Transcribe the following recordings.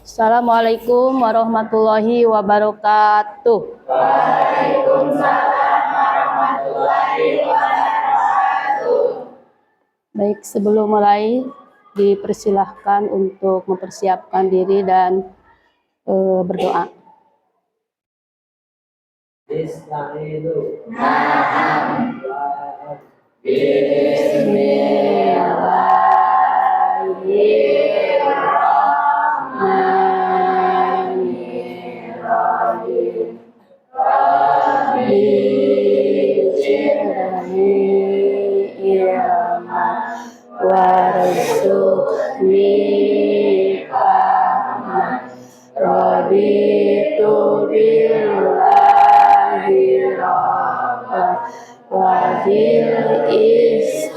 Assalamualaikum warahmatullahi wabarakatuh. Waalaikumsalam warahmatullahi wabarakatuh. Baik, sebelum mulai dipersilahkan untuk mempersiapkan diri dan berdoa. Bismillahirrahmanirrahim. Rabbi zidni ilma warzuqni fahma. Raditu billahi rabban wa bil islami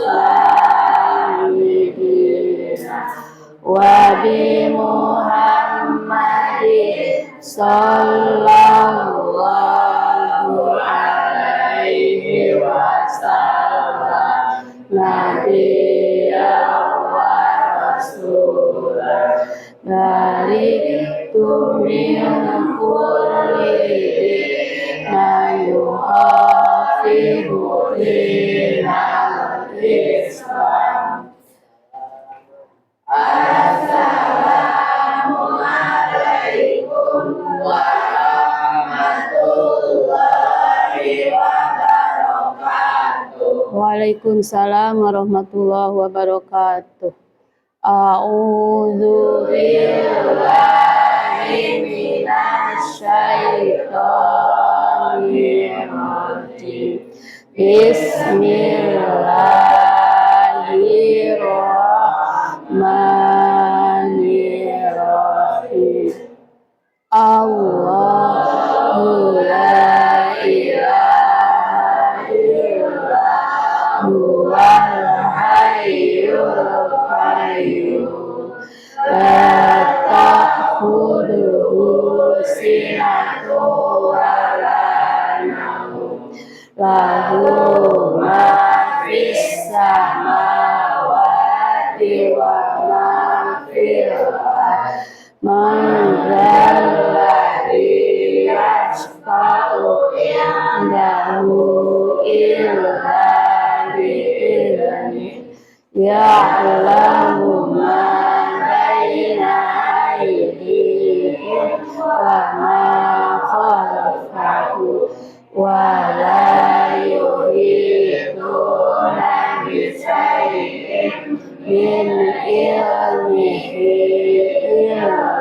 dinan wa bi Muhammadin sallallahu alaihi wasallam nabiyyan wa rasulan baritu min kulli ma yuhafizu dinal Islam. Assalamualaikum warahmatullahi wabarakatuh. Waalaikumsalam warahmatullahi wabarakatuh. A'udzu billahi minasy syaithanir rajim. Bismillahirrahmanirrahim. Allahu la ilaha illa huwal hayyul qayyum la ta'khudhuhu sinatun wa la nawm lahu ma fis samawati wa ma fil ardi man dzalladzi yashfa'u indahu illa bi'idhnihi ya'lamu ma baina aydihim wa ma khalfahum wa la yuhituna bi syai'in min ilmihi illa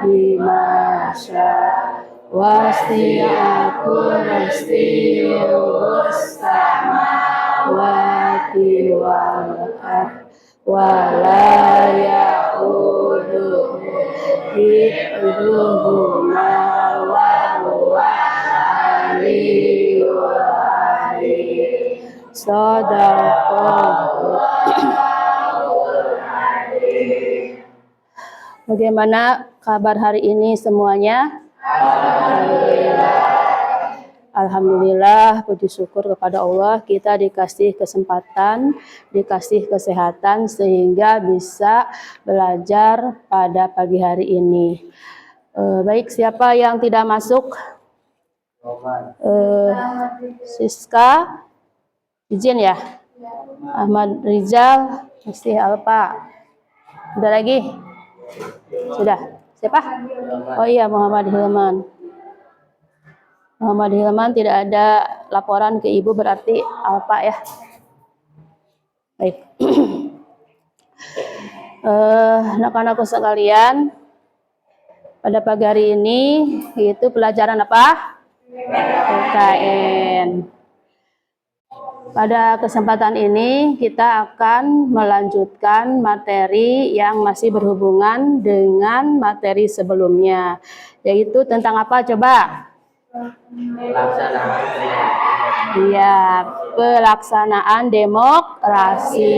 bima syaa wasi'a kursiyyuhu samawati wal ardh wa la ya'uduhu hifdhuhuma wa huwa aliyyul azim. Shadaqallahu. Bagaimana kabar hari ini semuanya? Alhamdulillah, puji syukur kepada Allah kita dikasih kesempatan, dikasih kesehatan sehingga bisa belajar pada pagi hari ini. Baik, siapa yang tidak masuk? Siska, izin ya? Ahmad Rizal, Mesti Alpa. Udah lagi? Sudah. Siapa? Oh iya, Muhammad Hilman. Muhammad Hilman tidak ada laporan ke ibu, berarti Alpa ya. Baik. Anak-anakku sekalian, pada pagi hari ini itu pelajaran apa? UKN. Pada kesempatan ini kita akan melanjutkan materi yang masih berhubungan dengan materi sebelumnya, yaitu tentang apa coba? Pelaksanaan demokrasi.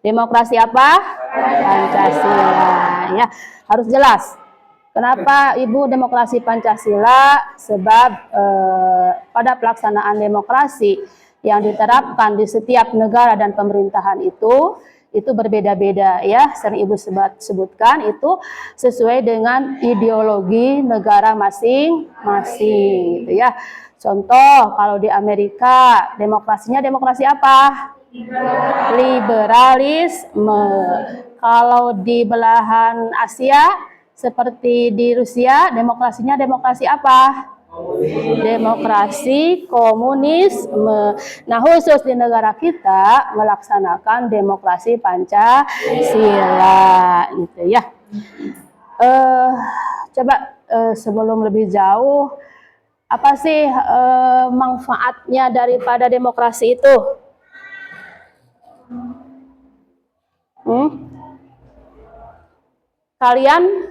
Demokrasi apa? Pancasila. Ya, harus jelas. Kenapa Ibu demokrasi Pancasila? Sebab pada pelaksanaan demokrasi yang diterapkan di setiap negara dan pemerintahan itu itu berbeda-beda ya, sering Ibu sebutkan itu sesuai dengan ideologi negara masing-masing gitu ya. Contoh kalau di Amerika demokrasinya demokrasi apa? Liberalisme. Kalau di belahan Asia seperti di Rusia demokrasinya demokrasi apa? Demokrasi komunisme. Nah, khusus di negara kita melaksanakan demokrasi Pancasila gitu ya. Coba sebelum lebih jauh, apa sih manfaatnya daripada demokrasi itu? Kalian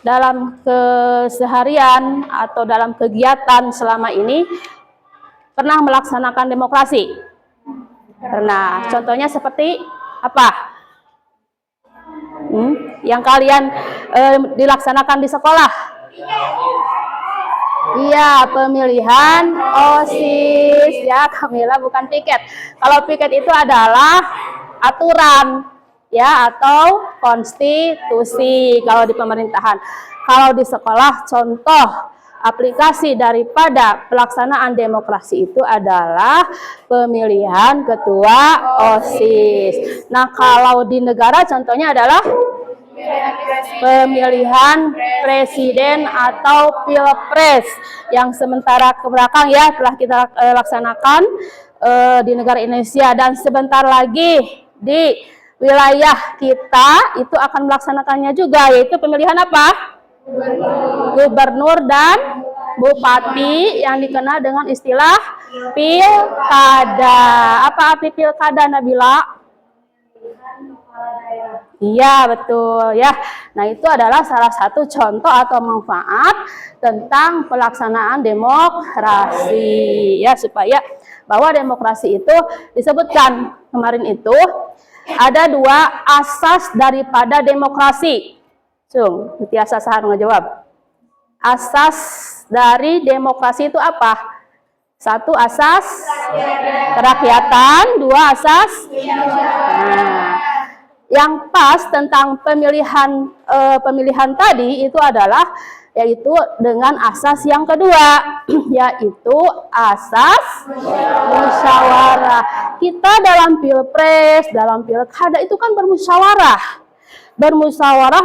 dalam keseharian atau dalam kegiatan selama ini pernah melaksanakan demokrasi? Pernah. Contohnya seperti apa? Yang kalian dilaksanakan di sekolah? Iya, pemilihan OSIS ya, Kamila, bukan piket. Kalau piket itu adalah aturan ya, atau konstitusi kalau di pemerintahan. Kalau di sekolah, contoh aplikasi daripada pelaksanaan demokrasi itu adalah pemilihan ketua OSIS. Nah, kalau di negara contohnya adalah pemilihan presiden atau pilpres yang sementara ke belakang ya telah kita laksanakan di negara Indonesia, dan sebentar lagi di wilayah kita itu akan melaksanakannya juga, yaitu pemilihan apa? Gubernur dan bupati yang dikenal dengan istilah pilkada. Apa arti pilkada, Nabila? Iya, betul ya. Nah, itu adalah salah satu contoh atau manfaat tentang pelaksanaan demokrasi ya, supaya bahwa demokrasi itu disebutkan kemarin itu ada dua asas daripada demokrasi. Cung, Tiasa Sahar ngejawab. Asas dari demokrasi itu apa? Satu, asas kerakyatan. Dua, asas yang pas tentang pemilihan tadi itu adalah yaitu dengan asas yang kedua, yaitu asas musyawarah. Kita dalam pilpres, dalam pilkada itu kan bermusyawarah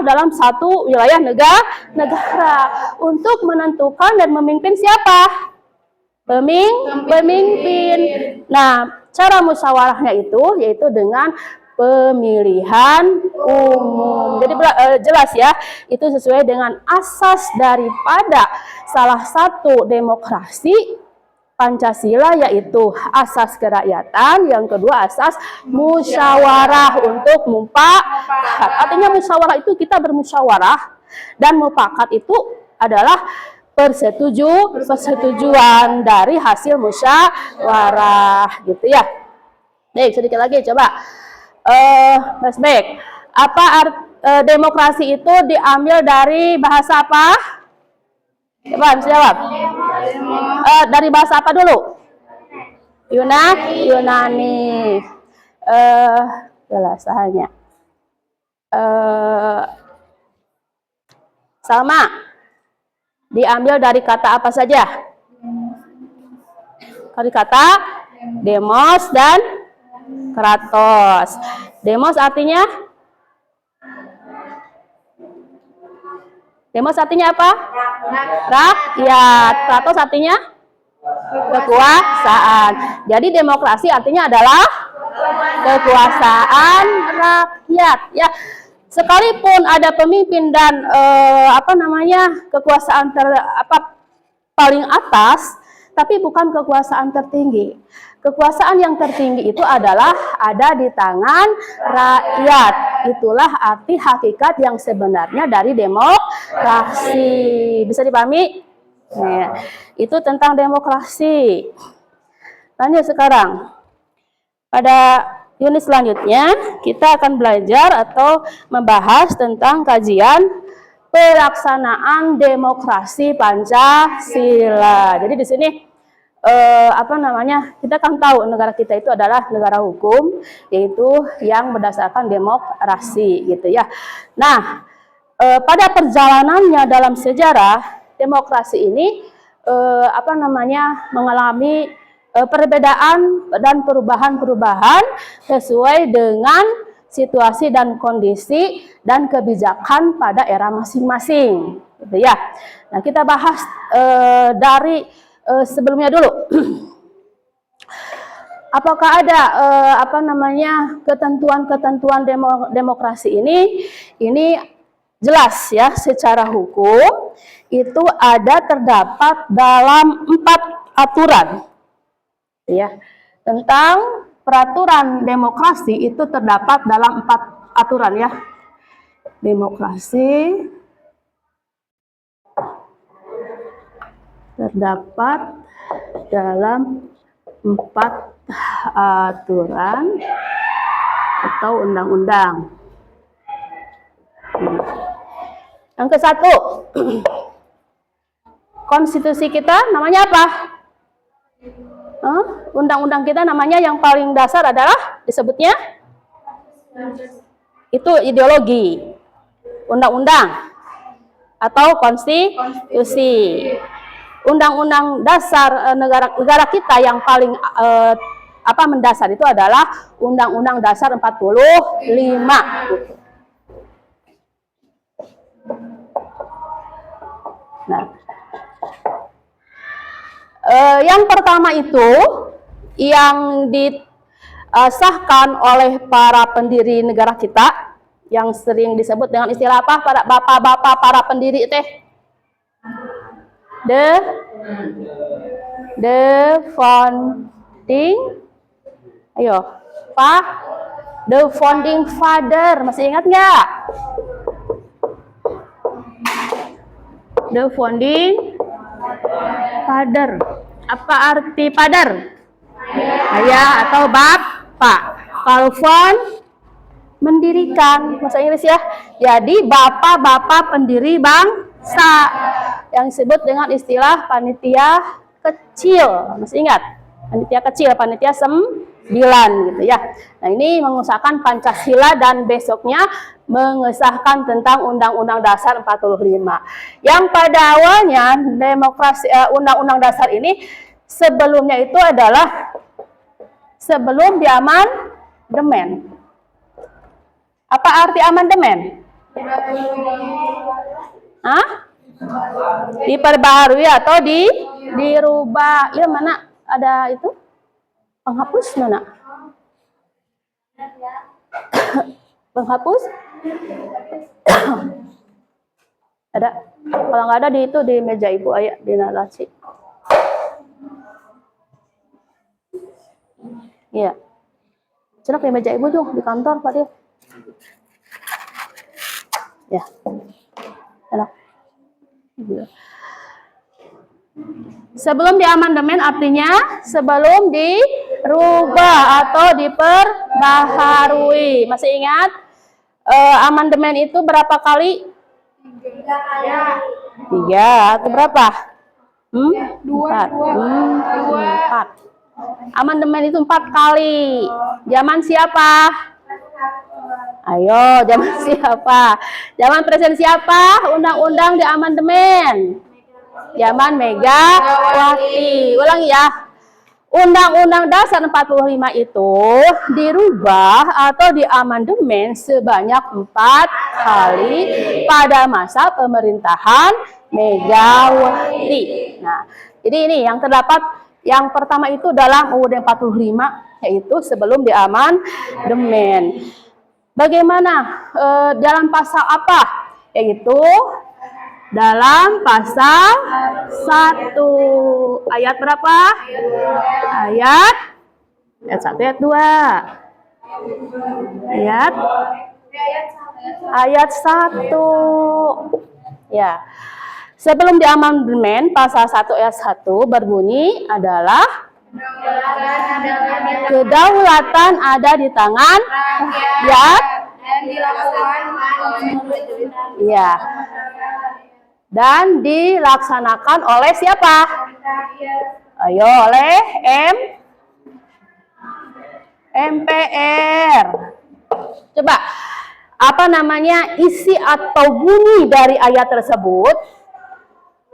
dalam satu wilayah negara untuk menentukan dan memimpin siapa? Pemimpin. Nah, cara musyawarahnya itu yaitu dengan pemilihan umum. Jadi jelas ya, itu sesuai dengan asas daripada salah satu demokrasi Pancasila, yaitu asas kerakyatan, yang kedua asas musyawarah untuk mufakat. Artinya musyawarah itu kita bermusyawarah, dan mufakat itu adalah persetujuan dari hasil musyawarah gitu ya. Baik, sedikit lagi coba. Flashback. Apa demokrasi itu diambil dari bahasa apa? Coba bisa jawab. Dari bahasa apa dulu? Yunani. Bahasanya. Salma. Diambil dari kata apa saja? Dari kata demos dan kratos. Demos artinya? Demos artinya apa? Rakyat. Kratos artinya? Kekuasaan. Jadi demokrasi artinya adalah kekuasaan rakyat. Ya, sekalipun ada pemimpin dan kekuasaan paling atas, tapi bukan kekuasaan tertinggi. Kekuasaan yang tertinggi itu adalah ada di tangan rakyat. Itulah arti hakikat yang sebenarnya dari demokrasi. Bisa dipahami? Nah, itu tentang demokrasi. Lanjut sekarang. Pada unit selanjutnya, kita akan belajar atau membahas tentang kajian pelaksanaan demokrasi Pancasila. Jadi di sini apa namanya, kita kan tahu negara kita itu adalah negara hukum, yaitu yang berdasarkan demokrasi gitu ya. Nah, pada perjalanannya dalam sejarah demokrasi ini apa namanya, mengalami perbedaan dan perubahan-perubahan sesuai dengan situasi dan kondisi dan kebijakan pada era masing-masing gitu ya. Nah, kita bahas dari sebelumnya dulu. Apakah ada apa namanya, ketentuan-ketentuan demokrasi ini? Ini jelas ya, secara hukum itu terdapat dalam 4 aturan ya. Tentang peraturan demokrasi itu terdapat dalam 4 aturan ya. Demokrasi terdapat dalam 4 aturan atau undang-undang. Yang ke-1, konstitusi kita namanya apa? Undang-undang kita namanya yang paling dasar adalah disebutnya itu ideologi, undang-undang atau konstitusi. Undang-undang dasar negara kita yang paling mendasar itu adalah Undang-Undang Dasar 45. Nah, yang pertama itu yang disahkan oleh para pendiri negara kita, yang sering disebut dengan istilah apa? Para bapak-bapak para pendiri teh. The founding, ayo, the founding father, masih ingat nggak? The founding father, apa arti father? Ayah atau bapak. Kalau fond, mendirikan, bahasa Inggris ya. Jadi bapak-bapak pendiri bangsa, yang disebut dengan istilah panitia kecil. Masih ingat? Panitia kecil, panitia 9 gitu ya. Nah, ini mengesahkan Pancasila dan besoknya mengesahkan tentang Undang-Undang Dasar 45. Yang pada awalnya demokrasi Undang-Undang Dasar ini sebelumnya itu adalah sebelum diamandemen. Apa arti amandemen? Diperbaharui atau dirubah. Ya, mana ada itu? Penghapus mana? Penghapus? Ada? Kalau nggak ada di meja ibu, ayo di narasi. Iya. Cerak di meja ibu tuh di kantor Pak Dio. Ya. Enak. Sebelum diamandemen artinya sebelum dirubah atau diperbaharui. Masih ingat? Amandemen itu berapa kali? 3 atau berapa? 4. Amandemen itu 4 kali. Zaman siapa? Ayo, zaman siapa? Zaman presiden siapa? Undang-undang di amandemen. Zaman Megawati. Ulangi ya. Undang-Undang Dasar 45 itu dirubah atau diamandemen sebanyak 4 kali pada masa pemerintahan Megawati. Nah, jadi ini yang terdapat, yang pertama itu dalam UUD 45, yaitu sebelum diamandemen. Bagaimana dalam pasal apa? Yaitu dalam pasal 1 ayat berapa? Ayat 1 ayat 2. Ayat 1. Ya. Sebelum diamandemen pasal 1 ayat 1 berbunyi adalah kedaulatan ada di tangan rakyat dan dilaksanakan oleh siapa? Ayo, oleh MPR. Coba, apa namanya isi atau bunyi dari ayat tersebut?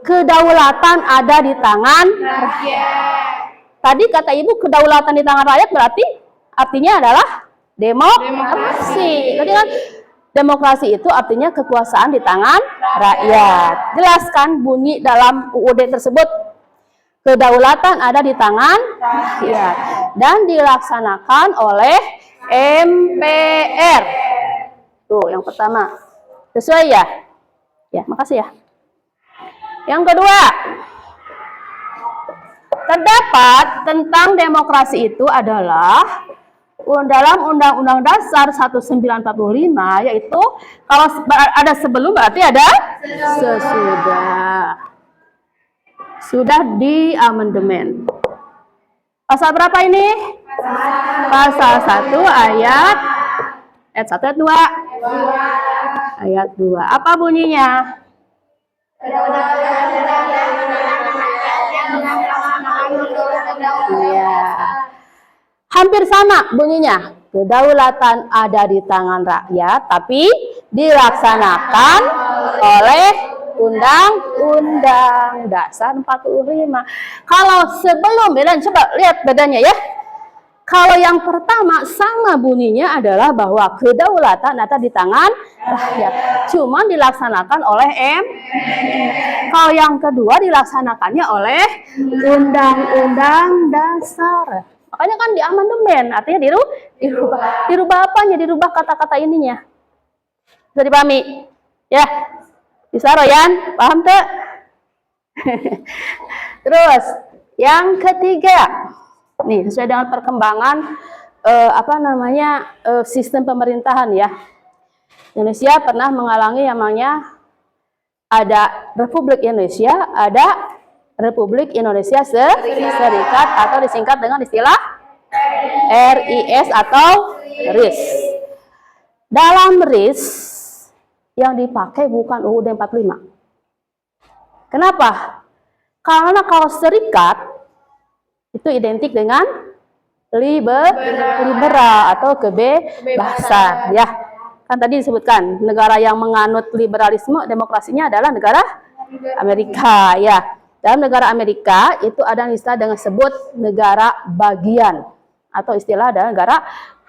Kedaulatan ada di tangan rakyat. Tadi kata Ibu kedaulatan di tangan rakyat berarti artinya adalah demokrasi. Jadi kan demokrasi itu artinya kekuasaan di tangan rakyat. Jelaskan bunyi dalam UUD tersebut. Kedaulatan ada di tangan rakyat dan dilaksanakan oleh MPR. Tuh, yang pertama. Sesuai ya? Ya, makasih ya. Yang kedua, terdapat tentang demokrasi itu adalah dalam Undang-Undang Dasar 1945, yaitu kalau ada sebelum berarti ada sesudah. Sudah di amandemen. Pasal berapa ini? Pasal 1 ayat 1 ayat 2. Ayat 2. Apa bunyinya? Iya. Hampir sama bunyinya. Kedaulatan ada di tangan rakyat, tapi dilaksanakan oleh Undang-Undang Dasar 45. Kalau sebelum coba lihat bedanya ya. Kalau yang pertama sama bunyinya adalah bahwa kedaulatan ada di tangan rakyat, cuman dilaksanakan oleh Kalau yang kedua dilaksanakannya oleh Undang-Undang Dasar. Makanya kan di amandemen, artinya dirubah. Dirubah apanya? Dirubah kata-kata ininya. Bisa dipahami? Ya. Bisa Royan? Paham tak? Terus, yang ketiga. Nih, sesuai dengan perkembangan sistem pemerintahan ya. Indonesia pernah mengalami yang namanya ada Republik Indonesia, ada Republik Indonesia Serikat atau disingkat dengan istilah RIS atau RIS. Dalam RIS yang dipakai bukan UUD 45. Kenapa? Karena kalau serikat itu identik dengan liberal atau kebebasan ya. Kan tadi disebutkan negara yang menganut liberalisme demokrasinya adalah negara Amerika ya. Dalam negara Amerika itu ada istilah dengan sebut negara bagian atau istilah adalah negara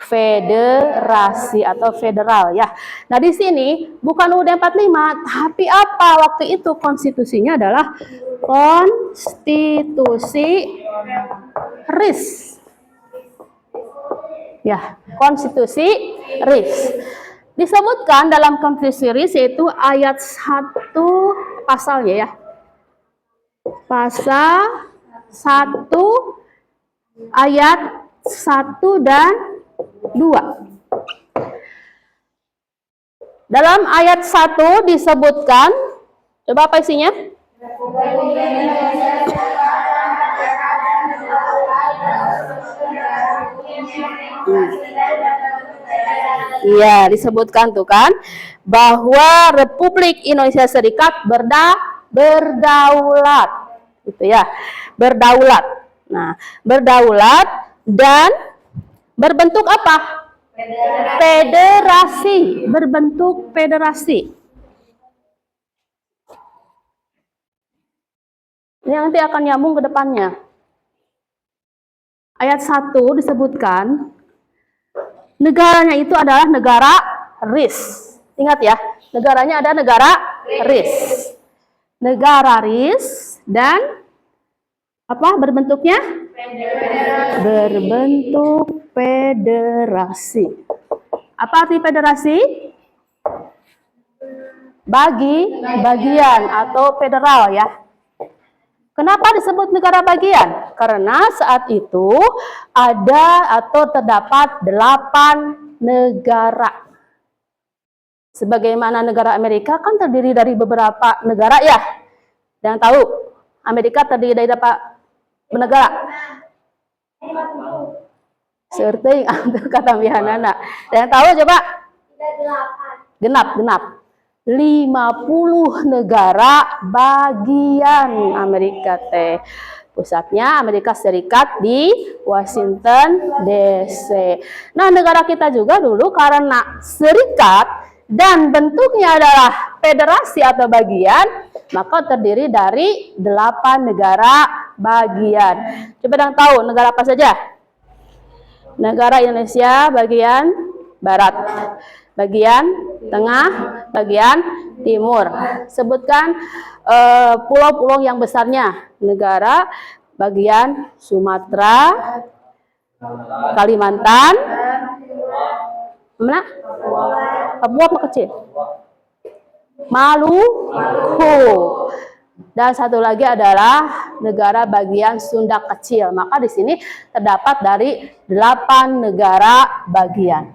federasi atau federal ya. Nah, di sini bukan UUD 45, tapi apa waktu itu konstitusinya adalah konstitusi RIS. Ya, konstitusi RIS. Disebutkan dalam konstitusi RIS yaitu ayat 1 pasalnya ya. Pasal 1 ayat 1 dan 2. Dalam ayat 1 disebutkan, coba apa isinya? Iya, disebutkan tuh kan bahwa Republik Indonesia Serikat berdaulat. Gitu ya. Berdaulat. Nah, berdaulat dan berbentuk apa? Federasi. Berbentuk federasi. Ini nanti akan nyambung ke depannya. Ayat 1 disebutkan negaranya itu adalah negara RIS. Ingat ya, negaranya ada negara RIS. Negara RIS dan apa berbentuknya? Berbentuk federasi. Apa arti federasi? Bagian atau federal ya. Kenapa disebut negara bagian? Karena saat itu ada atau terdapat 8 negara. Sebagaimana negara Amerika kan terdiri dari beberapa negara ya. Yang tahu Amerika terdiri dari berapa negara? Serta kata bihanana. Yang tahu coba? Genap. 50 negara bagian Amerika teh. Pusatnya Amerika Serikat di Washington DC. Nah, negara kita juga dulu karena serikat dan bentuknya adalah federasi atau bagian, maka terdiri dari 8 negara bagian. Coba dong tahu negara apa saja? Negara Indonesia bagian barat, bagian tengah, bagian timur. Sebutkan pulau-pulau yang besarnya. Negara bagian Sumatera, Kalimantan, mana? Papua apa kecil? Maluku. Dan satu lagi adalah negara bagian Sunda kecil. Maka di sini terdapat dari 8 negara bagian.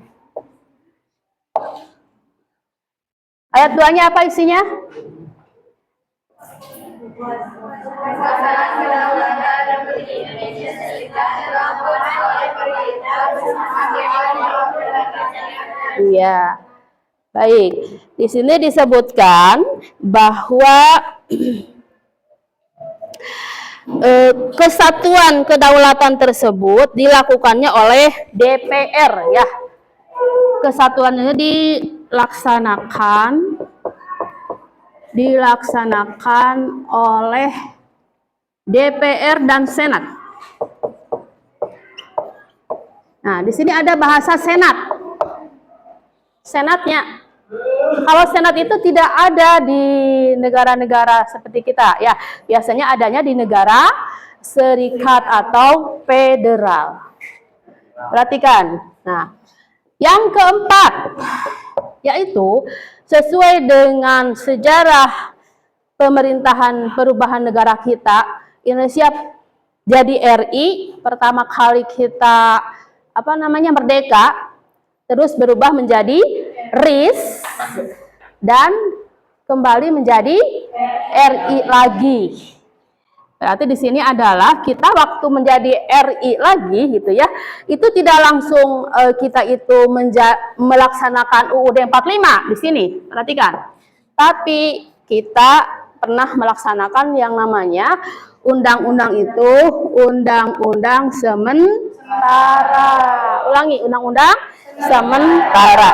Ayat 2-nya apa isinya? Iya. Baik. Di sini disebutkan bahwa kesatuan kedaulatan tersebut dilakukannya oleh DPR ya. Kesatuannya dilaksanakan oleh DPR dan Senat. Nah, di sini ada bahasa Senat. Senatnya. Kalau Senat itu tidak ada di negara-negara seperti kita ya. Biasanya adanya di negara serikat atau federal. Perhatikan. Nah, yang keempat yaitu sesuai dengan sejarah pemerintahan perubahan negara kita, Indonesia jadi RI, pertama kali kita merdeka, terus berubah menjadi RIS dan kembali menjadi RI lagi. Berarti di sini adalah kita waktu menjadi RI lagi gitu ya, itu tidak langsung kita itu melaksanakan UUD 45 di sini, perhatikan. Tapi kita pernah melaksanakan yang namanya undang-undang itu undang-undang sementara. Ulangi, undang-undang sementara.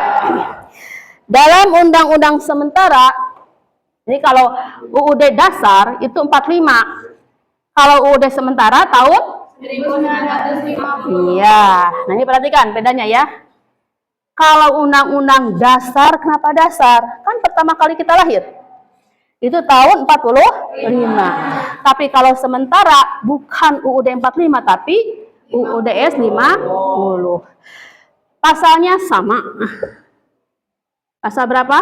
Dalam undang-undang sementara, ini kalau UUD dasar itu 45. Kalau UUD sementara tahun 1950. Iya, nah ini perhatikan bedanya ya. Kalau undang-undang dasar, kenapa dasar? Kan pertama kali kita lahir. Itu tahun 45. Tapi kalau sementara bukan UUD 45 tapi UUDS 50. Pasalnya sama. Pasal berapa?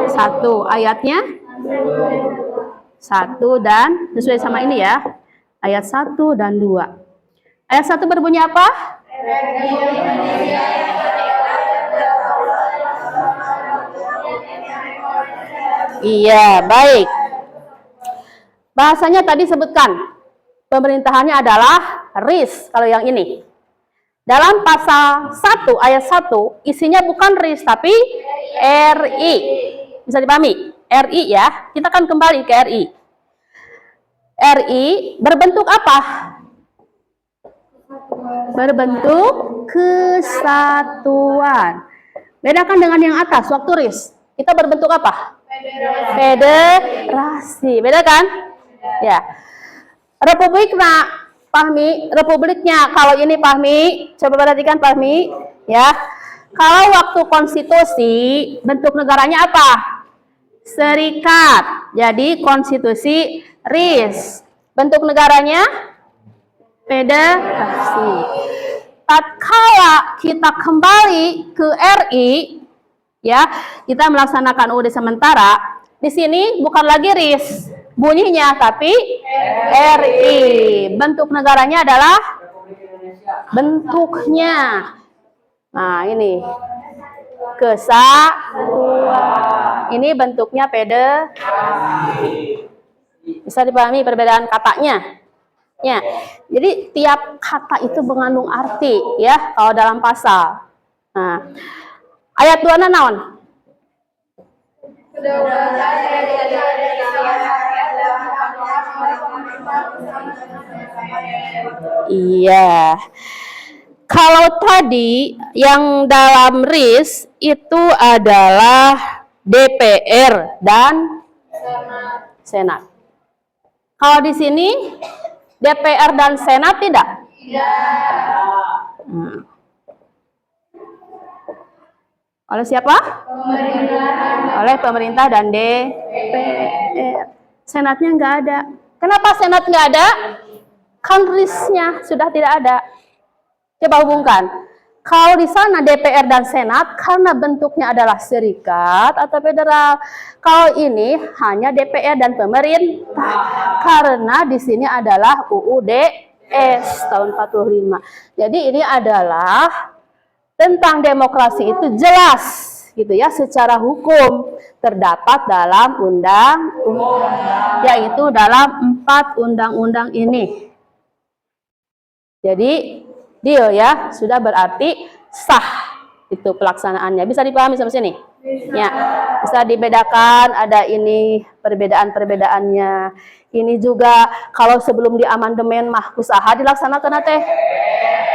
1. Ayatnya 1 dan sesuai sama ini ya. Ayat 1 dan 2. Ayat 1 berbunyi apa? Iya, baik. Bahasanya tadi sebutkan. Pemerintahannya adalah RIS kalau yang ini. Dalam pasal 1 ayat 1 isinya bukan RIS tapi RI. Bisa dipahami? RI ya. Kita akan kembali ke RI. RI berbentuk apa? Berbentuk kesatuan. Bedakan dengan yang atas waktu RIS. Kita berbentuk apa? Federasi. Beda kan? Ya. Republik Fahmi, republiknya. Kalau ini Fahmi, coba perhatikan Fahmi, ya. Kalau waktu konstitusi, bentuk negaranya apa? Serikat. Jadi konstitusi RIS. Bentuk negaranya federasi. Tatkala kita kembali ke RI, ya, kita melaksanakan UUD sementara. Di sini bukan lagi RIS bunyinya, tapi RI. Bentuk negaranya adalah bentuknya. Nah, ini kesatuan. Ini bentuknya federasi. Bisa dipahami perbedaan katanya? Ya. Jadi tiap kata itu mengandung arti ya kalau dalam pasal. Nah, ayat 2 naon? Iya. Kalau tadi yang dalam RIS itu adalah DPR dan Senat. Kalau di sini DPR dan Senat tidak? Hmm. Oleh siapa? Oleh pemerintah dan DPR. Senatnya nggak ada. Kenapa Senat nggak ada? Kan RIS-nya sudah tidak ada. Coba hubungkan. Kalau di sana DPR dan Senat karena bentuknya adalah serikat atau federal. Kalau ini hanya DPR dan pemerintah. Karena di sini adalah UUDS tahun 45. Jadi ini adalah tentang demokrasi itu jelas gitu ya, secara hukum terdapat dalam undang-undang, yaitu dalam 4 undang-undang ini. Jadi deal ya, sudah berarti sah itu pelaksanaannya. Bisa dipahami sampai sini? Ya, bisa dibedakan, ada ini perbedaan-perbedaannya. Ini juga kalau sebelum di amandemen mah usaha dilaksanakan teh.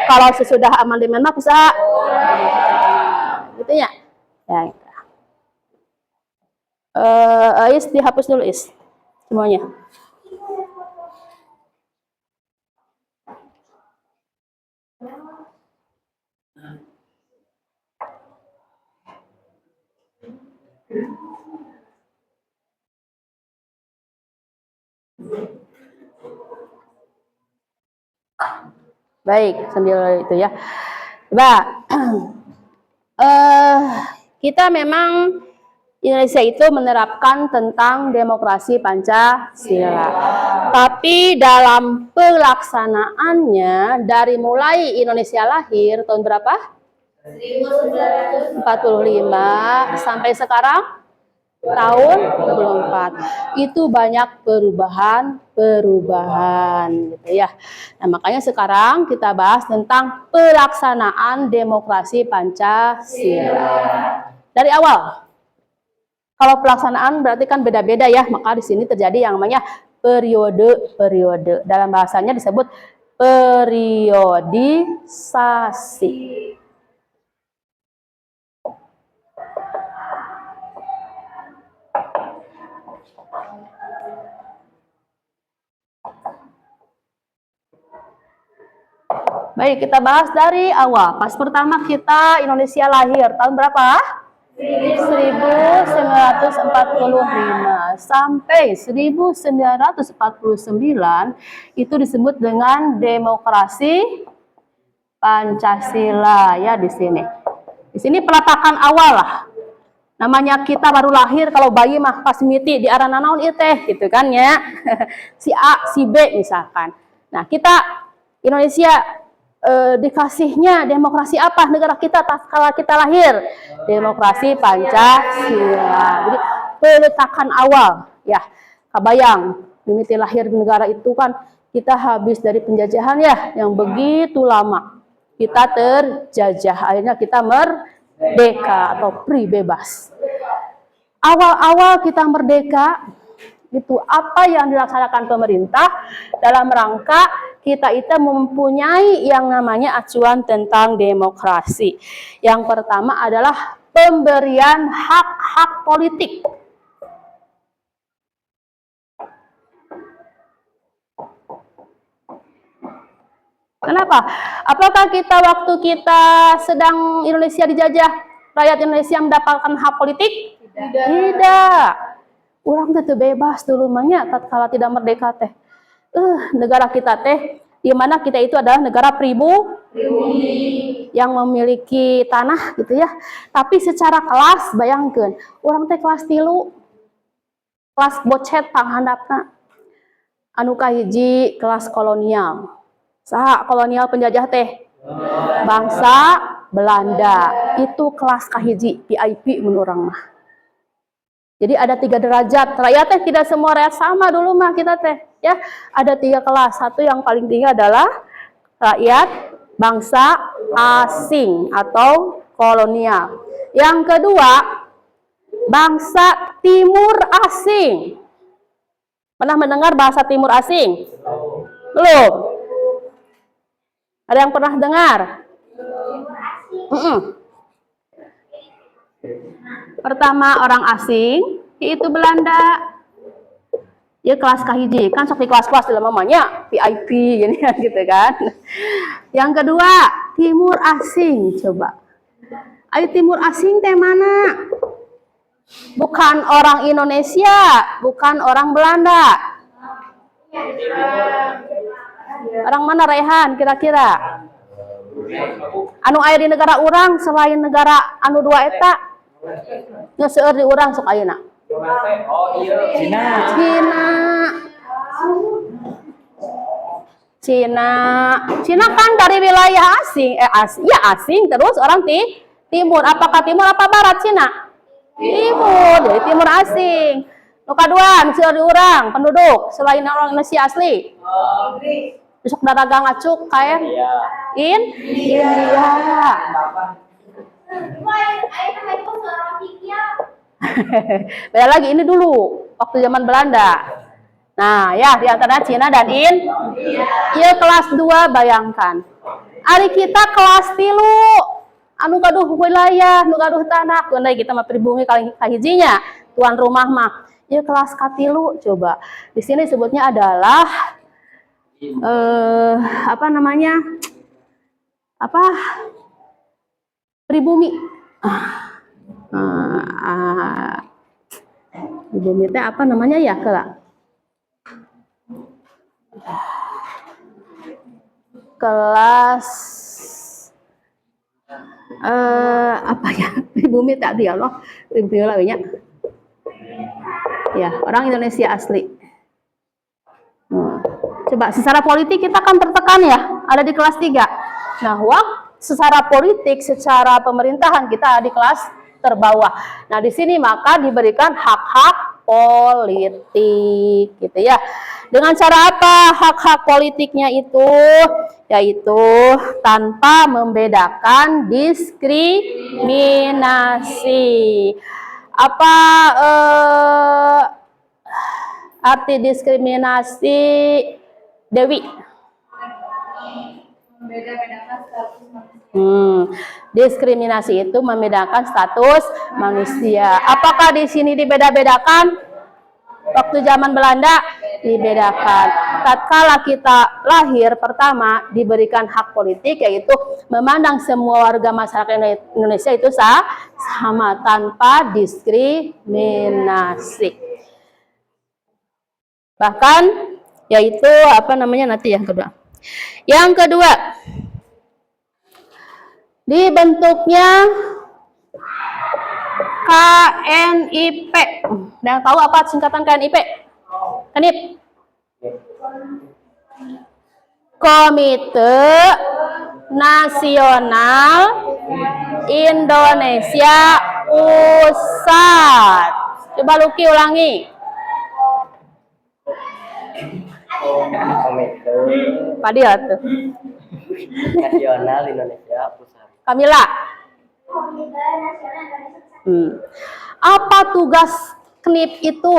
Kalau sesudah amandemen mah usaha. Gitu ya. Ya. Is dihapus dulu Is. Semuanya. Baik, sambil itu ya. Coba, kita memang Indonesia itu menerapkan tentang demokrasi Pancasila. Tapi dalam pelaksanaannya dari mulai Indonesia lahir tahun berapa? 1945 sampai sekarang tahun 24 itu banyak perubahan gitu ya. Nah, makanya sekarang kita bahas tentang pelaksanaan demokrasi Pancasila. Dari awal. Kalau pelaksanaan berarti kan beda-beda ya, maka di sini terjadi yang namanya periode-periode. Dalam bahasanya disebut periodisasi. Baik, kita bahas dari awal. Pas pertama kita Indonesia lahir tahun berapa? 1945 sampai 1949 itu disebut dengan demokrasi Pancasila ya di sini. Di sini peletakan awal lah. Namanya kita baru lahir, kalau bayi mah pas miti di arah nanaon ieu teh gitu kan ya. Si A, si B misalkan. Nah, kita Indonesia dikasihnya demokrasi apa negara kita tatkala kita lahir? Demokrasi Pancasila. Jadi peletakan awal ya. Kabayang mimiti lahir di negara itu kan kita habis dari penjajahan ya yang begitu lama. Kita terjajah, akhirnya kita merdeka atau bebas. Awal-awal kita merdeka itu apa yang dilaksanakan pemerintah dalam rangka kita itu mempunyai yang namanya acuan tentang demokrasi. Yang pertama adalah pemberian hak-hak politik. Kenapa? Apakah kita waktu kita sedang Indonesia dijajah, rakyat Indonesia mendapatkan hak politik? Tidak. Orang teh bebas dulu mahnya tatkala tidak merdeka teh. Negara kita teh di mana kita itu adalah negara pribumi yang memiliki tanah gitu ya. Tapi secara kelas bayangkan, orang teh kelas 3, kelas bocet panghandapna. Anu kahiji kelas kolonial. Saha kolonial penjajah teh? Bangsa Belanda. Itu kelas kahiji VIP menurut orang mah. Jadi ada 3 derajat. Rakyat teh tidak semua rakyat sama dulu mah kita teh. Ya, ada 3 kelas. Satu yang paling tinggi adalah rakyat bangsa asing atau kolonial. Yang kedua, bangsa timur asing. Pernah mendengar bahasa timur asing? Belum? Ada yang pernah dengar? Pertama orang asing, yaitu Belanda. Ya kelas kahiji, kan sok di kelas-kelas dalam namanya VIP gini kan gitu kan. Yang kedua, timur asing. Coba. Ayo timur asing teh mana? Bukan orang Indonesia, bukan orang Belanda. Orang mana Rehan kira-kira? Anu aya di negara urang selain negara anu dua eta? Ngeseur di urang sok ayeuna. Oh iya, Cina. Cina kan dari wilayah asing, asing terus orang timur. Apakah timur apa barat Cina? Timur, jadi timur asing. Nu kadua, nuseur di urang penduduk selain orang Indonesia asli. Besok dagang acuk kayak India. Beda lagi ini dulu waktu zaman Belanda. Nah ya di antara Cina dan iya kelas 2 bayangkan. Ari kita kelas 3 anu gaduh wilayah, nu gaduh tanah, keunai kita mah pribumi kahijinya tuan rumah mah. Ieu kelas ka-3 coba. Di sini sebutnya adalah apa namanya? Pribumi. Pribumi teh apa namanya ya, Kela? Kelas apa ya? Pribumi tak dialog, pribumi lainnya. Ya, orang Indonesia asli. Coba secara politik kita kan tertekan ya, ada di kelas 3. Nah, secara politik, secara pemerintahan kita di kelas terbawah. Nah, di sini maka diberikan hak-hak politik gitu ya. Dengan cara apa hak-hak politiknya itu? Yaitu tanpa membedakan diskriminasi. Apa arti diskriminasi, Dewi? Membeda-bedakan status manusia. Diskriminasi itu membedakan status manusia. Apakah di sini dibeda-bedakan? Waktu zaman Belanda dibedakan. Tatkala kita lahir pertama diberikan hak politik, yaitu memandang semua warga masyarakat Indonesia itu sama tanpa diskriminasi. Bahkan yaitu apa namanya nanti yang kedua. Yang kedua, dibentuknya KNIP. Yang tahu apa singkatan KNIP? KNIP. Komite Nasional Indonesia Pusat. Coba Luki ulangi. Komite Padil tuh. Nasional Indonesia Pusat. Kamila. Komite Nasional Indonesia Pusat. Apa tugas KNIP itu?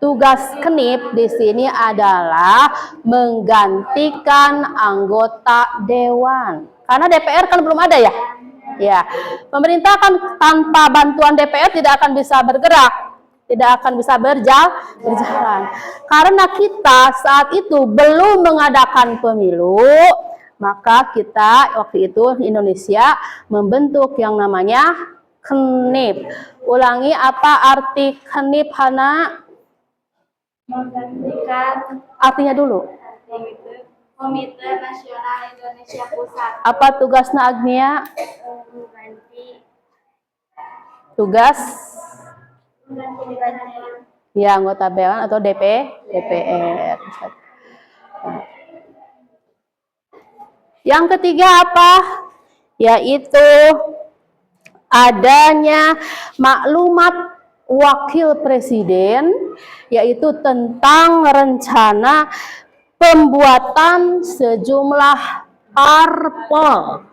Tugas KNIP di sini adalah menggantikan anggota dewan. Karena DPR kan belum ada ya? Ya. Pemerintah kan tanpa bantuan DPR tidak akan bisa bergerak, tidak akan bisa berjalan. Karena kita saat itu belum mengadakan pemilu, maka kita waktu itu Indonesia membentuk yang namanya KNIP. Ulangi, apa arti KNIP, Hana? Menggantikan Artinya dulu. Komite Nasional Indonesia Pusat. Apa tugasnya Agnia? Mengganti Tugas mengganti ya anggota dewan atau DPR. Yang ketiga apa? Yaitu adanya maklumat wakil presiden, yaitu tentang rencana pembuatan sejumlah parpol.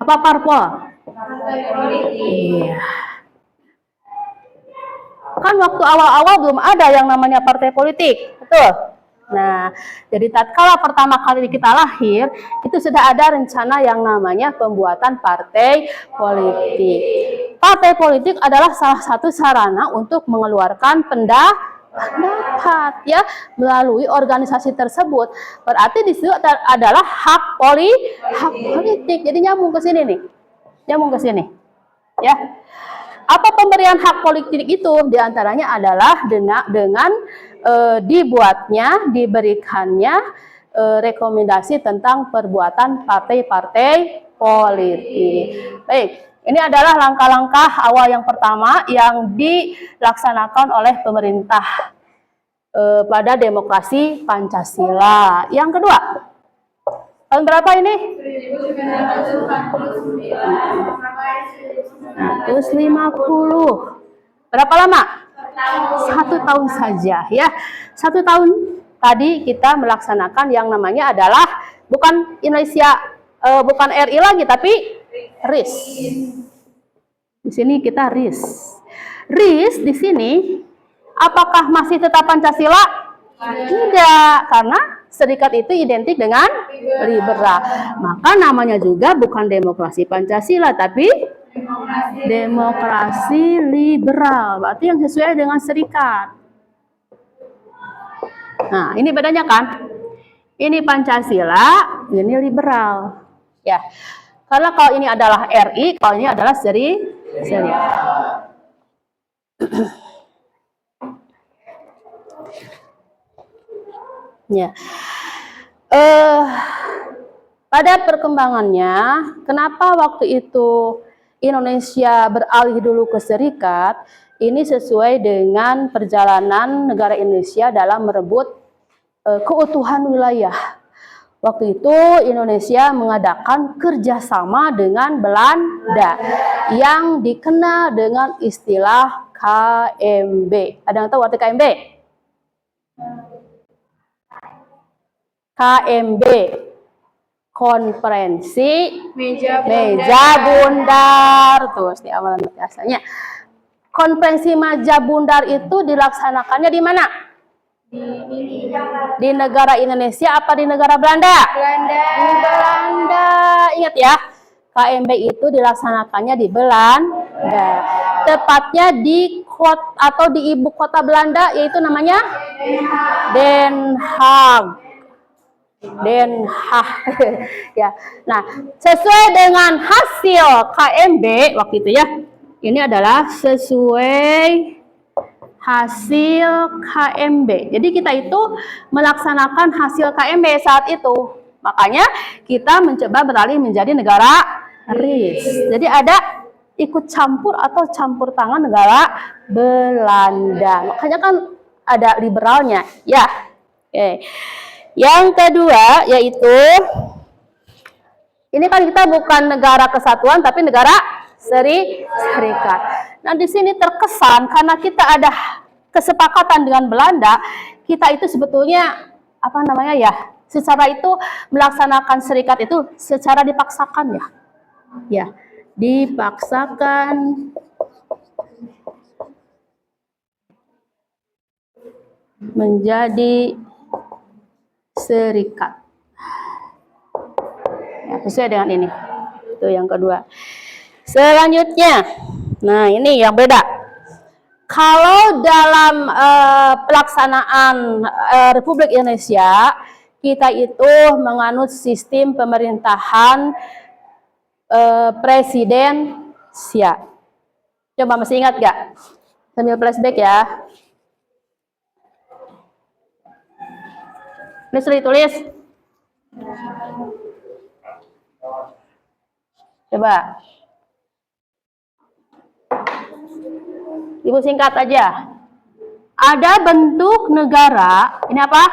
Apa parpol? partai politik. Iya. Kan waktu awal-awal belum ada yang namanya partai politik, betul? Nah, jadi tatkala pertama kali kita lahir, itu sudah ada rencana yang namanya pembuatan partai politik. Partai politik adalah salah satu sarana untuk mengeluarkan pendapat ya melalui organisasi tersebut. Berarti di situ adalah hak politik. Jadi nyambung ke sini nih. Nyambung ke sini. Ya. Apa pemberian hak politik itu? Di antaranya adalah dengan diberikannya rekomendasi tentang perbuatan partai-partai politik. Baik, ini adalah langkah-langkah awal yang pertama yang dilaksanakan oleh pemerintah pada demokrasi Pancasila. Yang kedua, tahun berapa ini? 150. Berapa lama? 1 tahun saja ya. 1 tahun tadi kita melaksanakan yang namanya adalah bukan Indonesia, bukan RI lagi tapi RIS. Di sini kita RIS. RIS di sini apakah masih tetap Pancasila? Tidak, karena serikat itu identik dengan liberal. Maka namanya juga bukan demokrasi Pancasila tapi demokrasi liberal, berarti yang sesuai dengan serikat. Nah, ini bedanya kan? Ini Pancasila, ini liberal. Ya. Karena kalau ini adalah RI, kalau ini adalah serikat. Ya. Pada perkembangannya, kenapa waktu itu Indonesia beralih dulu ke serikat, ini sesuai dengan perjalanan negara Indonesia dalam merebut keutuhan wilayah. Waktu itu Indonesia mengadakan kerjasama dengan Belanda yang dikenal dengan istilah KMB. Ada yang tahu arti KMB? KMB. Konferensi meja bundar. Terus di awal biasanya konferensi meja bundar itu dilaksanakannya di mana? Di negara Indonesia apa di negara Belanda? Di Belanda. Ingat ya, KMB itu dilaksanakannya di Belanda. Tepatnya di kota atau di ibu kota Belanda, yaitu namanya Den Haag. Den Haag. Ya. Nah, sesuai dengan hasil KMB waktu itu ya. Ini adalah sesuai hasil KMB. Jadi kita itu melaksanakan hasil KMB saat itu. Makanya kita mencoba beralih menjadi negara RIS. Jadi ada ikut campur atau campur tangan negara Belanda. Makanya kan ada liberalnya. Ya. Oke. Yang kedua yaitu ini kan kita bukan negara kesatuan tapi negara serikat. Nah, di sini terkesan karena kita ada kesepakatan dengan Belanda, kita itu sebetulnya apa namanya ya? Secara itu melaksanakan serikat itu secara dipaksakan ya. Ya, dipaksakan menjadi serikat. Ya, sesuai dengan ini. Itu yang kedua. Selanjutnya, nah ini yang beda. Kalau dalam pelaksanaan Republik Indonesia, kita itu menganut sistem pemerintahan presidensial. Coba masih ingat gak? Sambil flashback ya. Ini sudah ditulis. Coba. Ibu singkat aja. Ada bentuk negara. Ini apa?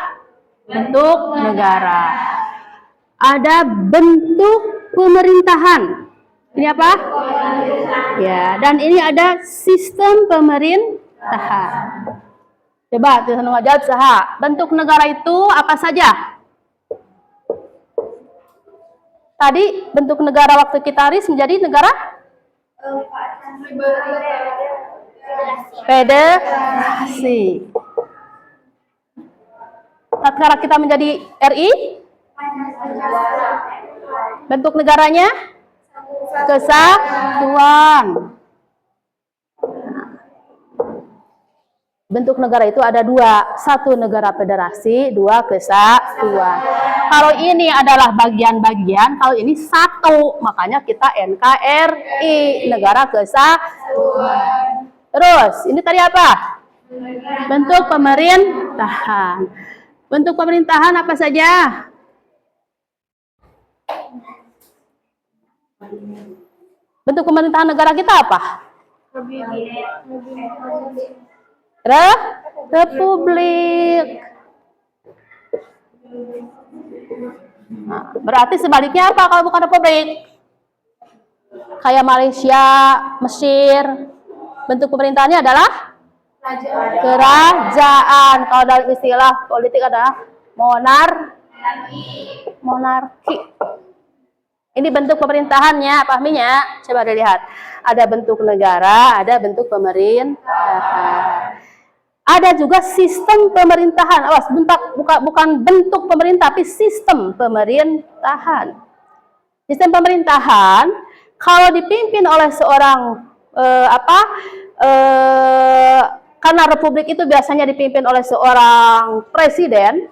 Bentuk negara. Ada bentuk pemerintahan. Ini apa? Ya, dan ini ada sistem pemerintahan. Coba tulisan jawab saha. Bentuk negara itu apa saja? Tadi bentuk negara waktu kita RIS menjadi negara Federasi. Tatkala kita menjadi RI, bentuk negaranya kesatuan. Bentuk negara itu ada dua, satu negara federasi, dua kesatuan. Kalau ini adalah bagian-bagian, kalau ini satu, makanya kita NKRI, negara kesatuan. Terus, ini tadi apa? Bentuk pemerintahan. Bentuk pemerintahan apa saja? Bentuk pemerintahan negara kita apa? Republik. Nah, berarti sebaliknya apa kalau bukan republik? Kayak Malaysia, Mesir, bentuk pemerintahannya adalah kerajaan. Kalau dalam istilah politik adalah monarki. Ini bentuk pemerintahannya, pahaminya? Coba dilihat. Ada bentuk negara, ada bentuk pemerintahan. Ada juga sistem pemerintahan. Awas, bukan bentuk pemerintah, tapi sistem pemerintahan. Sistem pemerintahan kalau dipimpin oleh seorang karena republik itu biasanya dipimpin oleh seorang presiden,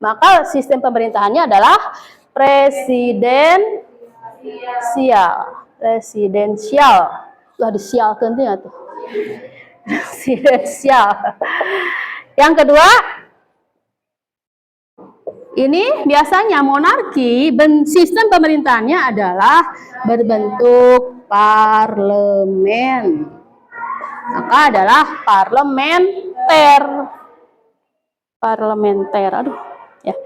maka sistem pemerintahannya adalah presidensial. Udah disialkan tuh. Presidensial. Yang kedua, ini biasanya monarki, sistem pemerintahannya adalah berbentuk parlemen. Maka adalah parlementer. Aduh, ya.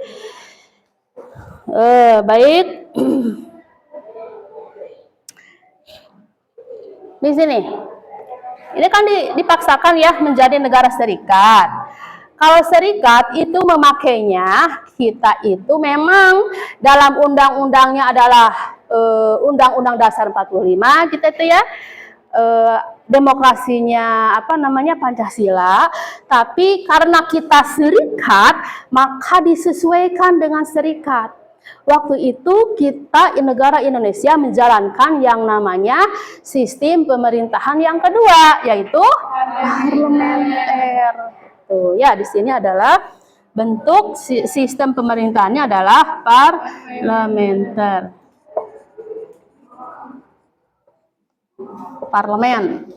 Baik. Di sini. Ini kan dipaksakan ya menjadi negara serikat. Kalau serikat itu memakainya, kita itu memang dalam undang-undangnya adalah Undang-Undang Dasar 45, kita itu ya, demokrasinya Pancasila, tapi karena kita serikat, maka disesuaikan dengan serikat. Waktu itu kita negara Indonesia menjalankan yang namanya sistem pemerintahan yang kedua, yaitu parlementer. Tuh, ya, di sini adalah bentuk sistem pemerintahannya adalah parlementer. Parlemen.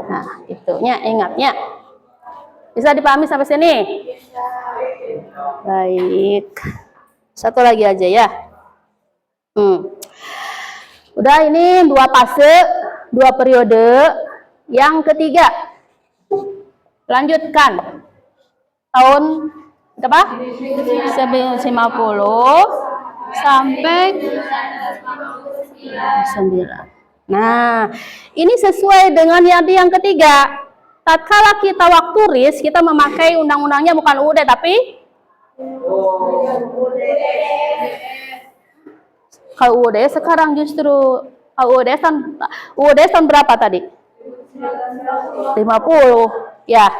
Nah, itunya ingatnya. Bisa dipahami sampai sini? Baik. Satu lagi aja ya. Udah, ini 2 fase, 2 periode. Yang ketiga, lanjutkan. Tahun berapa? 1950 sampai 9. Nah, ini sesuai dengan yang ketiga. Tatkala kita waktu RIS, kita memakai undang-undangnya bukan UUD tapi kalau UUD sekarang justru UUD tahun berapa tadi? 50. Ya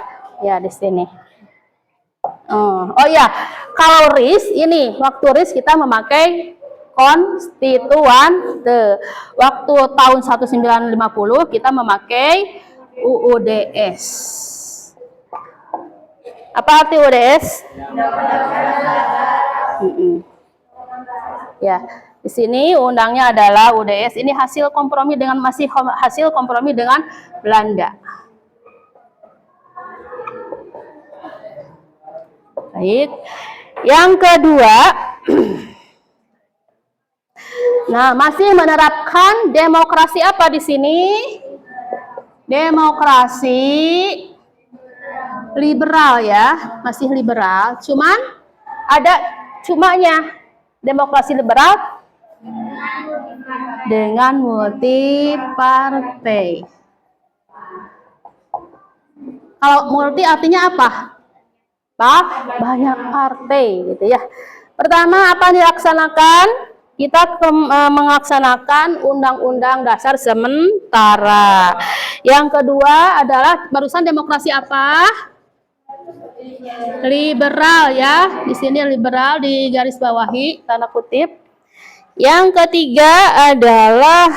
di sini. Oh ya, kalau RIS ini waktu RIS kita memakai konstituante. Waktu tahun 1950 kita memakai UUDS. Apa arti UUDS? Ya, di sini undangnya adalah UUDS. Ini hasil kompromi dengan Belanda. Baik. Yang kedua, nah, masih menerapkan demokrasi apa di sini? Demokrasi liberal ya, masih liberal. Cuman ada cumanya, demokrasi liberal dengan multi partai. Kalau multi artinya apa? Banyak partai gitu ya. Pertama, apa dilaksanakan? Kita melaksanakan Undang-Undang Dasar sementara. Yang kedua adalah barusan demokrasi apa? Liberal ya. Di sini liberal di garis bawahi tanda kutip. Yang ketiga adalah,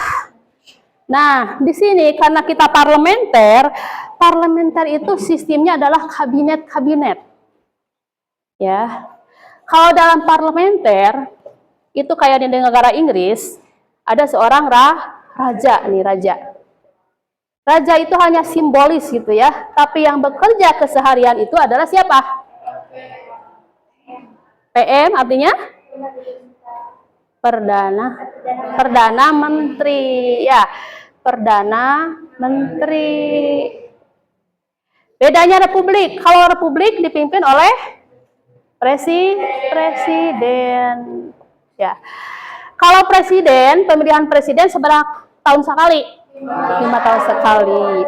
nah di sini karena kita parlementer itu sistemnya adalah kabinet. Ya. Kalau dalam parlementer itu kayak di negara Inggris ada seorang raja nih, raja. Raja itu hanya simbolis gitu ya, tapi yang bekerja keseharian itu adalah siapa? PM artinya Perdana Menteri ya, Perdana Menteri. Bedanya republik, kalau republik dipimpin oleh presiden ya. Kalau presiden, pemilihan presiden seberapa tahun sekali? 5 tahun sekali.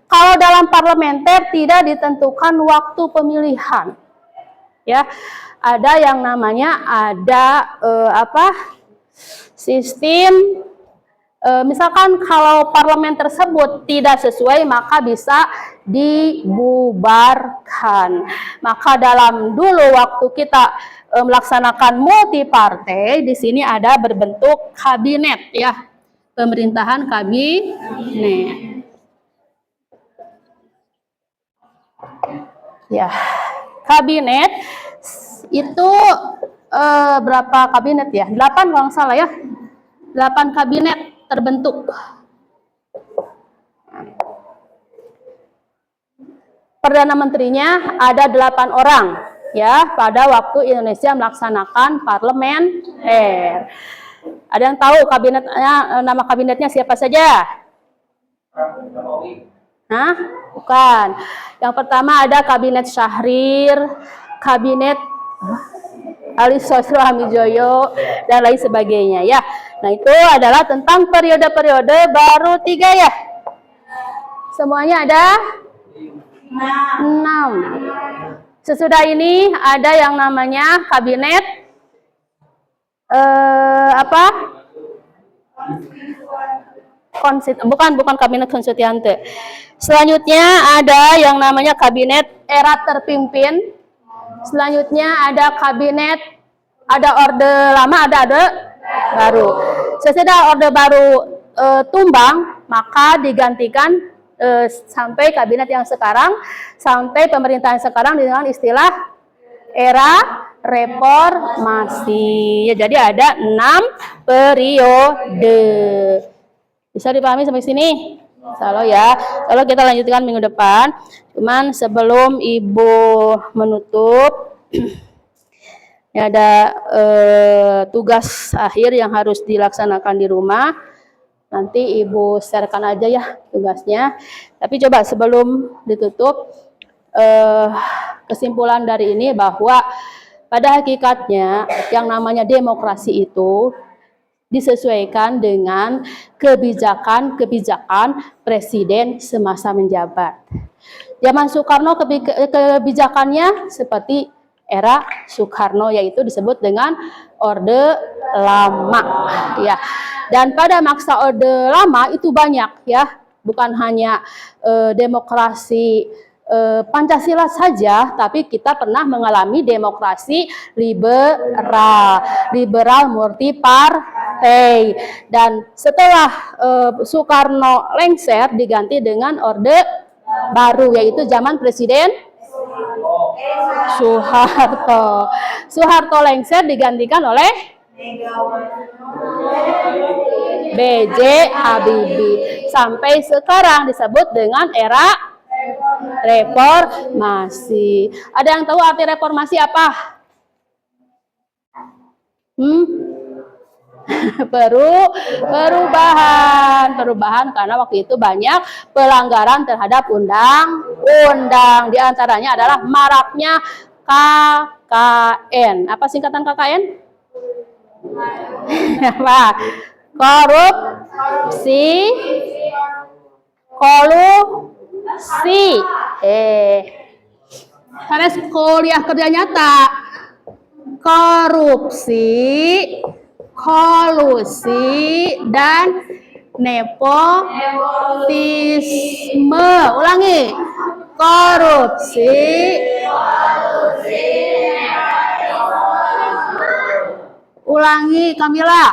Kalau dalam parlementer tidak ditentukan waktu pemilihan. Ya. Ada yang namanya sistem misalkan kalau parlemen tersebut tidak sesuai maka bisa dibubarkan. Maka dalam dulu waktu kita melaksanakan multipartai, di sini ada berbentuk kabinet ya. Pemerintahan kabinet. Ya. Kabinet itu berapa kabinet ya? 8 kalau nggak salah ya. 8 kabinet terbentuk. Perdana Menterinya ada 8 orang ya pada waktu Indonesia melaksanakan parlementer. Ada yang tahu kabinetnya, nama kabinetnya siapa saja? Nah, bukan. Yang pertama ada kabinet Syahrir, kabinet Ali Sosro Hamijoyo dan lain sebagainya ya. Nah itu adalah tentang periode-periode baru 3 ya. Semuanya ada 6. Sesudah ini ada yang namanya kabinet bukan kabinet konstituante. Selanjutnya ada yang namanya kabinet era terpimpin. Selanjutnya ada kabinet, ada orde lama, ada orde baru. Sesudah orde baru tumbang, maka digantikan sampai kabinet yang sekarang, sampai pemerintahan sekarang dengan istilah era reformasi. Ya, jadi ada 6 periode. Bisa dipahami sampai sini? Kalau ya, kalau kita lanjutkan minggu depan. Cuman sebelum Ibu menutup, ya ada tugas akhir yang harus dilaksanakan di rumah. Nanti Ibu sharekan aja ya tugasnya. Tapi coba sebelum ditutup, kesimpulan dari ini bahwa pada hakikatnya yang namanya demokrasi itu disesuaikan dengan kebijakan presiden semasa menjabat. Zaman Soekarno kebijakannya seperti era Soekarno, yaitu disebut dengan Orde Lama ya. Dan pada masa Orde Lama itu banyak ya, bukan hanya demokrasi Pancasila saja, tapi kita pernah mengalami demokrasi liberal multipartai. Dan setelah Soekarno lengser diganti dengan Orde Baru, yaitu zaman Presiden Soeharto. Soeharto lengser digantikan oleh B.J. Habibie. Sampai sekarang disebut dengan era reformasi. Ada yang tahu arti reformasi apa? Perubahan karena waktu itu banyak pelanggaran terhadap undang-undang. Di antaranya adalah maraknya KKN. Apa singkatan KKN? Apa? Korupsi. Karena kuliah kerja nyata. Korupsi, kolusi, dan nepotisme. ulangi. Korupsi. Ulangi Kamila.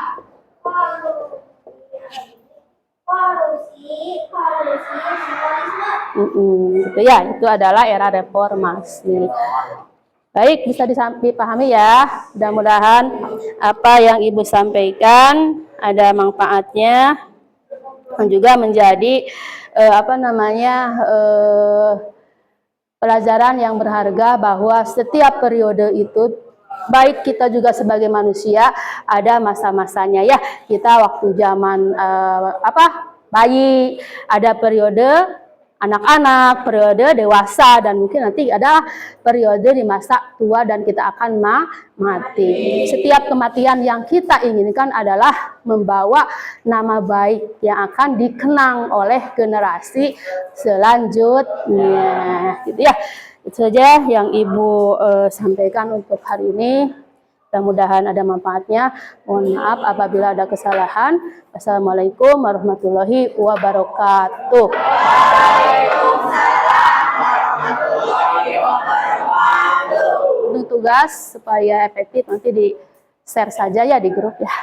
Gitu ya, itu adalah era reformasi. Baik, bisa dipahami ya. Mudah-mudahan apa yang Ibu sampaikan ada manfaatnya dan juga menjadi pelajaran yang berharga bahwa setiap periode itu baik kita juga sebagai manusia ada masa-masanya ya. Kita waktu zaman bayi, ada periode anak-anak, periode dewasa, dan mungkin nanti ada periode di masa tua dan kita akan mati. Setiap kematian yang kita inginkan adalah membawa nama baik yang akan dikenang oleh generasi selanjutnya. Gitu ya. Itu saja yang Ibu sampaikan untuk hari ini. Mudah-mudahan ada manfaatnya. Mohon maaf apabila ada kesalahan. Assalamualaikum warahmatullahi wabarakatuh. Untuk tugas supaya efektif nanti di share saja ya di grup ya.